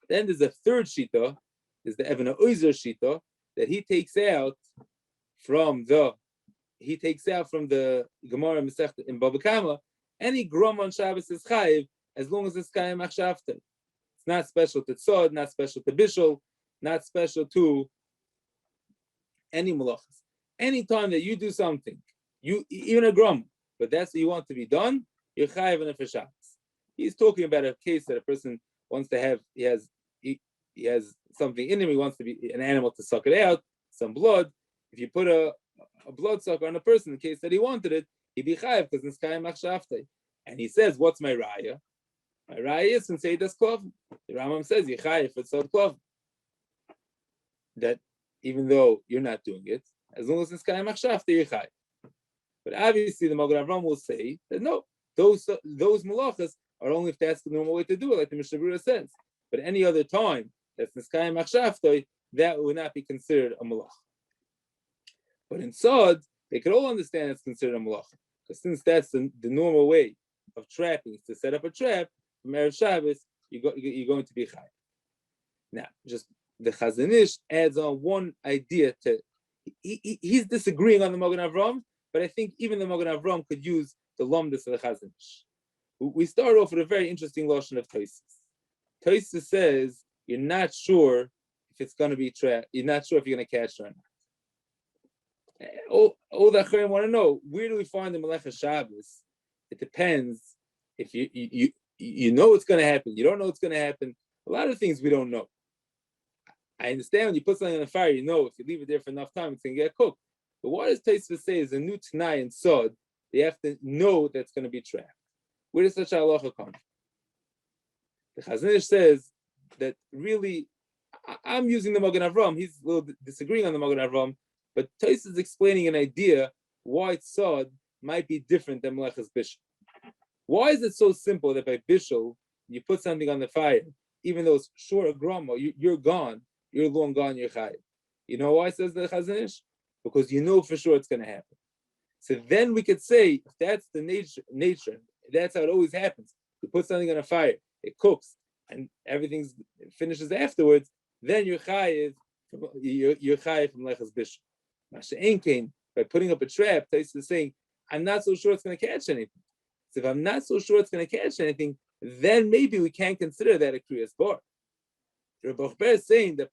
Then there's a third shita, is the Even HaOizer shita, that he takes out from the Gemara Masechta in Bava Kama. Any grum on Shabbos is chayiv as long as it's kayim machshavta. It's not special to Tzod, not special to Bishul, not special to any malachas. Anytime that you do something, even a grum, but that's what you want to be done, you're chayiv in it for Shabbos. He's talking about a case that a person wants to have, he has something in him, he wants to be an animal to suck it out, some blood. If you put a bloodsucker on a person in case that he wanted it, he'd be chayiv because it's kayim machshavta. And he says, what's my raya? My raya is from Seidas Klov. The Rambam says, you're chayiv for Tzad Klov. That even though you're not doing it, as long as it's kayim machshavta, you're chayiv. But obviously, the Magen Avraham will say that no, those malachas are only if that's the normal way to do it, like the Mishnah Berurah says. But any other time that's niskayim machshavta, that would not be considered a malach. But in Sod, they could all understand it's considered a malacha. Because since that's the normal way of trapping, is to set up a trap, from Erev Shabbos, you're going to be chayav. Now, just the Chazon Ish adds on one idea to, he's disagreeing on the Magen Avraham, but I think even the Magen Avraham could use the lomdus of the Chazon Ish. We start off with a very interesting lashon of Tosfos. Tosfos says, you're not sure if it's going to be trapped. You're not sure if you're going to catch it or not. All the Acharim want to know, where do we find the Melecha Shabbos? It depends. If you know it's going to happen, you don't know it's going to happen. A lot of things we don't know. I understand when you put something on the fire, you know if you leave it there for enough time, it's going to get cooked. But what does Tosfos say is a new Tanai and Sod, they have to know that it's going to be trapped. Where does such a halacha come from? The Chazon Ish says that really, I'm using the Magen Avram. He's a little disagreeing on the Magen Avram, but Tosfos is explaining an idea why Sod might be different than Melechas Bishul. Why is it so simple that by Bishul, you put something on the fire, even though it's short of grama, you're gone, you're long gone, you're chayiv. You know why, says the Chazon Ish? Because you know for sure it's going to happen. So then we could say, if that's the nature, that's how it always happens. You put something on a fire, it cooks, and everything finishes afterwards, then you're chayiv from Melechas Bishul. Masha'en came by putting up a trap, Tosfos is saying, I'm not so sure it's going to catch anything. So if I'm not so sure it's going to catch anything, then maybe we can't consider that a kriyas bar. Refoel is saying that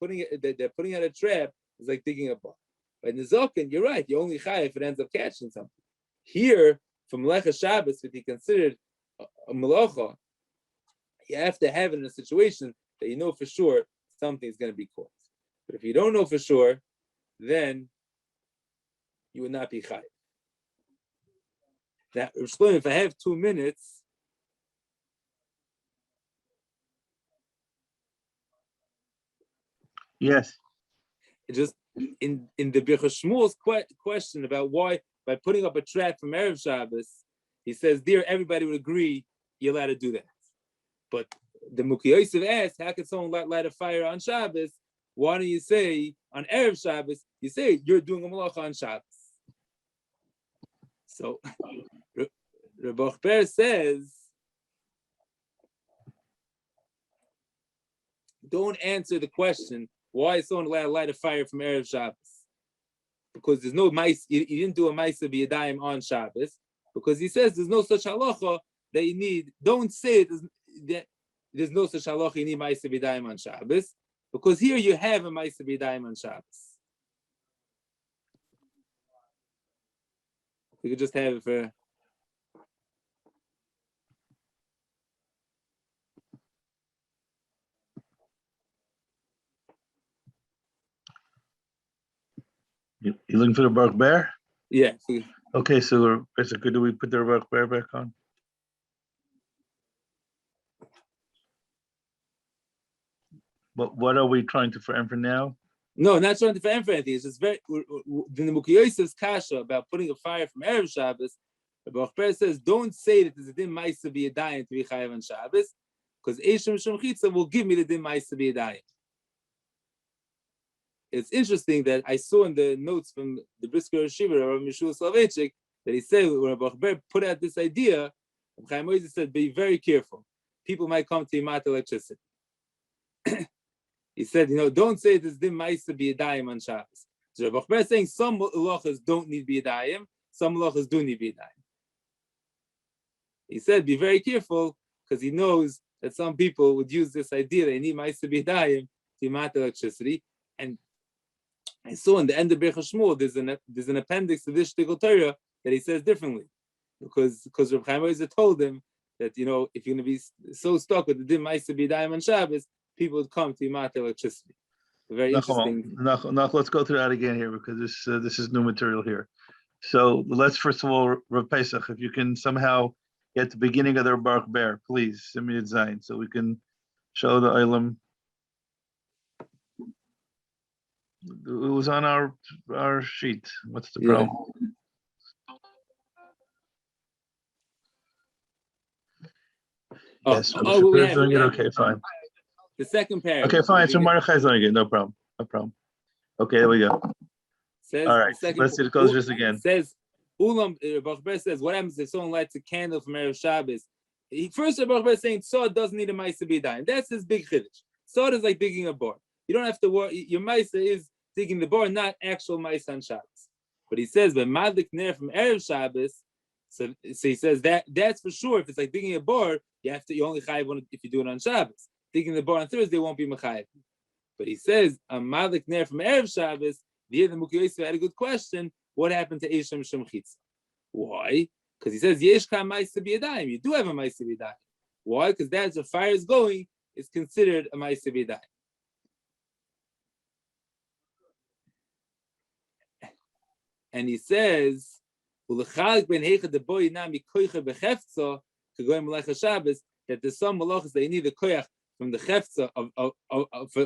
they're putting out a trap is like digging a bar. But in the Zokin, you're right. You only chai if it ends up catching something. Here, from Melecha Shabbos, if you considered a melacha, you have to have it in a situation that you know for sure something is going to be caught. But if you don't know for sure, then you would not be chai. That if I have 2 minutes, yes, it just in the Birchas Shmuel's question about why by putting up a trap from Erev Shabbos, he says there everybody would agree you're allowed to do that. But the Mukhi Yosef asked, how could someone light a fire on Shabbos? Why don't you say on Erev Shabbos? You say you're doing a malacha on Shabbos. So Refoel says, don't answer the question, why is someone allowed to light a fire from Erev Shabbos? Because there's no mice, you didn't do a mice of Yadayim on Shabbos, because he says there's no such halacha that you need. Don't say there's no such halacha you need mice of Yadayim on Shabbos, because here you have a mice of Yadayim on Shabbos. We could just have it for. You looking for the Baruch Bear? Yeah. Okay, so basically, do we put the Baruch Bear back on? What are we trying to for now? No, not trying to for anything. It's just very. The Mukhi Yosef's kasha about putting a fire from Erev Shabbos. The Refoel says, don't say that there's a din ma'isa b'yadayim to be chayav on Shabbos, because Eishim Shemchitza will give me the din ma'isa b'yadayim. It's interesting that I saw in the notes from the Brisker Shiva, Rav Mishul Soloveitchik, that he said when Refoel put out this idea, Chaim Moses said, be very careful. People might come to Imat electricity. He said, don't say this din ma'isa b'yadayim on Shabbos. So Refoel is saying some halachas don't need b'yadayim, some halachas do need b'yadayim. He said, be very careful, because he knows that some people would use this idea that they need ma'isa b'yadayim to Imat electricity. And I saw in the end of Birchas Shmuel, there's an appendix to this Shtickle Torah that he says differently, because Reb Chaim Ozer told him that if you're going to be so stuck with the din ma'isa b'yadayim on Shabbos, people would come to Imat electricity. Very interesting. Let's go through that again here, because this is new material here. So let's first of all, Rav Pesach, if you can somehow get the beginning of the Baruch Bear, please send me the Zayin so we can show the Olam. It was on our sheet. What's the problem? Yes, we're doing it. Okay, fine. The second paragraph. Okay, fine. So Mordechai is doing it. No problem. Okay, there we go. All right, let's see the close just again. Says Ulam. Refoel says, what happens if someone lights a candle from Erev Shabbos? First, Refoel is saying Sod doesn't need a ma'isa b'yadayim. That's his big chiddush. Sod is like digging a bar. You don't have to worry. Your ma'isa is digging the bar, not actual ma'isa on Shabbos. But he says, but madlik ner from Erev Shabbos. So he says that's for sure. If it's like digging a bar, you only chayiv if you do it on Shabbos. Digging the bar on Thursday won't be mechayiv. But he says a Malik Ner from Erev Shabbos. The Mukhi Yosef had a good question. What happened to Eshem Shemchitza? Why? Because he says Yesh Ka Ma'aseh B'Yadayim. You do have a Ma'aseh B'Yadayim. Why? Because that's where fire is going. It's considered a Ma'aseh B'Yadayim. And he says, that there's some malachas that you need the koyach from the chefza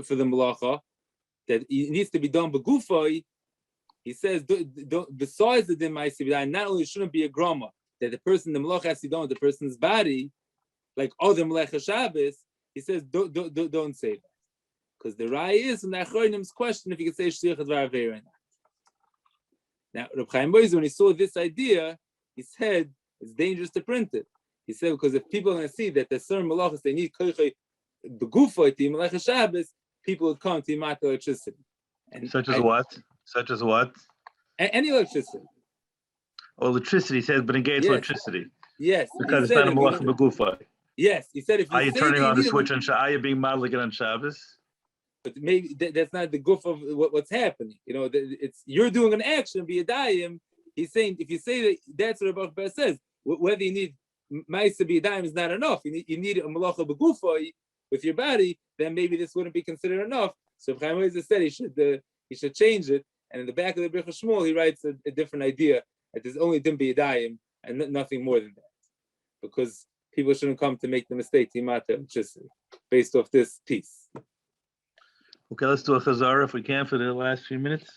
for the malacha, that it needs to be done begufay. He says, besides the din ma'aseh b'yadayim, not only shouldn't be a grama that the malacha has to be done with the person's body, like other malacha Shabbos. He says, don't say that, because the raya is from the Achronim's question if you can say shliach dvar avera or not. Now, Reb Chaim Moizer, when he saw this idea, he said it's dangerous to print it. He said because if people are going to see that there's certain malachas they need koichay begufay to malacha Shabbos, people would come to imat electricity. Such as what? Such as what? Any electricity. Oh, electricity, he says, but engage electricity. Yes. Because it's not a malacha begufay. Yes, he said if you are you turning on the switch on Shabbos? Are you being madlik on Shabbos? But maybe that's not the goof of what's happening. You know, it's you're doing an action, be a dayim. He's saying if you say that, that's what Rabbi Ber says. Whether you need ma'aseh be a dayim is not enough. You need a malacha begufa with your body. Then maybe this wouldn't be considered enough. So Chaim Oizer said he should change it. And in the back of the Birchas Shmuel, he writes a different idea that there's only dim be a dayim and nothing more than that, because people shouldn't come to make the mistake just based off this piece. Okay, let's do a chazara if we can for the last few minutes.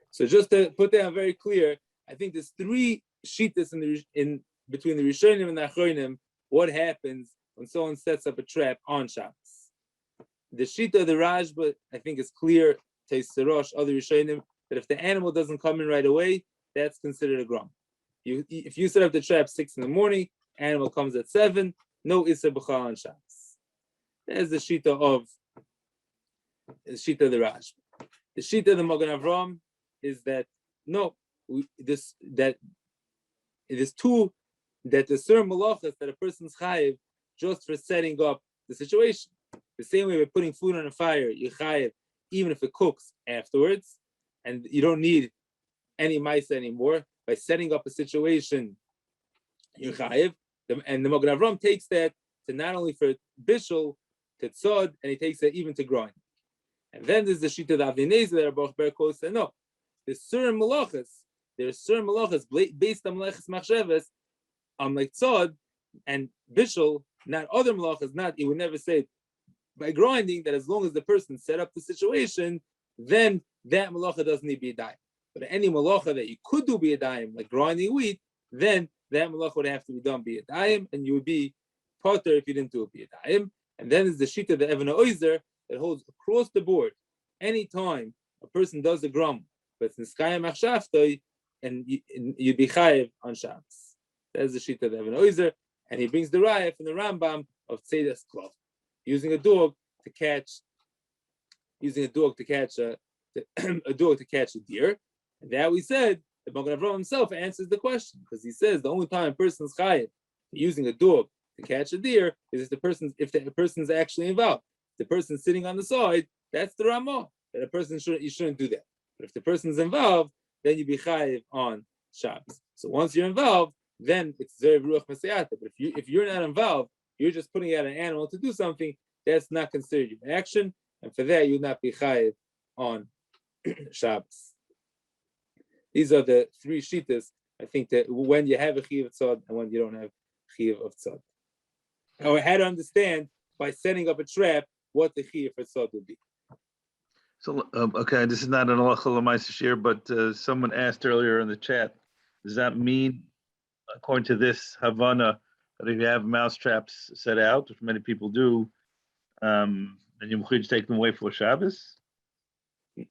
So just to put that very clear, I think there's three shittas in between the Rishonim and the Achronim. What happens when someone sets up a trap on Shabbos? The shita of the Rajba, I think, is clear. Teis Sarosh, other Rishonim, that if the animal doesn't come in right away, that's considered a grum. If you set up the trap 6 a.m, animal comes at 7, no Issa B'chal on Shabbos. That's the shita of the Raj. The shita of the Magen Avram is that there's certain malachas that a person's chayiv just for setting up the situation. The same way by putting food on a fire, you chayiv even if it cooks afterwards, and you don't need any mice anymore. By setting up a situation, you chayiv, and the Magen Avram takes that to not only for bishul, to tzod, and he takes that even to groin. And then there's the shita of Avnei Nezer that Baruch Ber Kol said, no, there's certain malachas based on malachas machshavas, like tzod and bishul, not other malachas. Not, you would never say by grinding that as long as the person set up the situation, then that malacha doesn't need to be a dime. But any malacha that you could do be a dime, like grinding wheat, then that malacha would have to be done be a dime, and you would be potter if you didn't do it be a dime. And then there's the shita of the Even Oizer that holds across the board. Anytime a person does a grum, but it's niskayim achshaftoi, and you'd be chayiv on Shabbos. That's the shita of the Even Oizer, and he brings the raya from the Rambam of Tzedas Klov, using a dog to catch a deer. And that we said the Magen Avram himself answers the question, because he says the only time a person's chayiv using a dog to catch a deer is if the person's actually involved. If the person's sitting on the side, that's the Ramah, that you shouldn't do that. But if the person's involved, then you be chayiv on Shabbos. So once you're involved, then it's Zerev Ruach Masayata. But if you're not involved, you're just putting out an animal to do something, that's not considered your action, and for that you'll not be chayiv on Shabbos. These are the three shittas, I think, that when you have a chiyuv of tzad and when you don't have chiyuv of tzad. Now I had to understand by setting up a trap what the chiyuv for tzad would be. So okay, this is not an halacha l'maaseh shir, but someone asked earlier in the chat, does that mean, according to this Havana, that if you have mouse traps set out, which many people do, then you could take them away for Shabbos?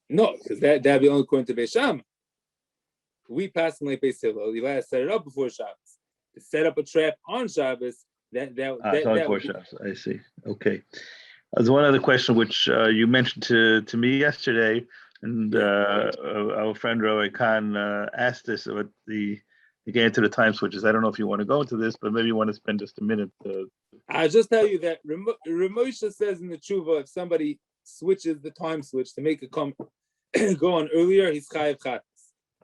No, because that'd be only according to Beis Shammai. We pass them like Beis Hillel. You gotta set it up before Shabbos. To set up a trap on Shabbos, only before Shabbos. I see. Okay. There's one other question which you mentioned to me yesterday, and our friend Rabbi Kahn asked this about the you get into the time switches. I don't know if you want to go into this, but maybe you want to spend just a minute. I'll just tell you that Ramosha says in the tshuva, if somebody switches the time switch to make it come go on earlier, he's chayav chatas.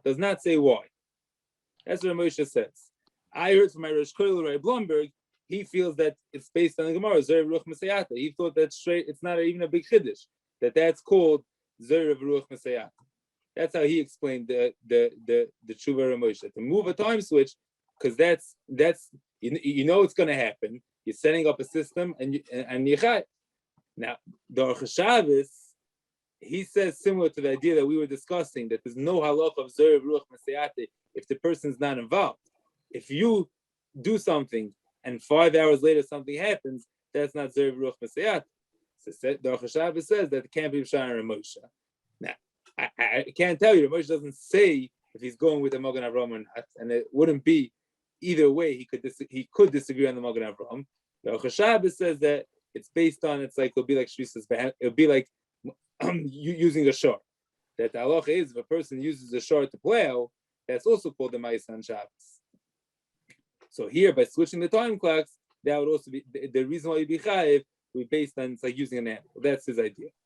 Does not say why. That's what Ramosha says. I heard from my Rosh Kollel, Ray Blomberg, he feels that it's based on the Gemara, Zohar Ruach Masayata. He thought that straight, it's not even a big chiddush, that's called Zohar Ruach Masayata. That's how he explained the tshuva Ramosha. To move a time switch, because that's you know it's going to happen. You're setting up a system and you chai. Now, the Shabbos, he says similar to the idea that we were discussing, that there's no halach of Zohar Ruach Masayata if the person's not involved. If you do something and 5 hours later something happens, that's not Zohar Ruach Masayata. So the Shabbos says that it can't be B'shar and Ramosha. Now, I can't tell you, Ramosha doesn't say if he's going with the Magen Avraham or not, and it wouldn't be either way. He could disagree on the Magen Avraham. The Shabbos says that it's based on, it'll be like Shvisas Behem, it'll be like using a shor. That the halacha is if a person uses a shor to plow, that's also called the Ma'isa on Shabbos. So here, by switching the time clocks, that would also be the reason why you be chayiv. We based on it's like using an animal. That's his idea.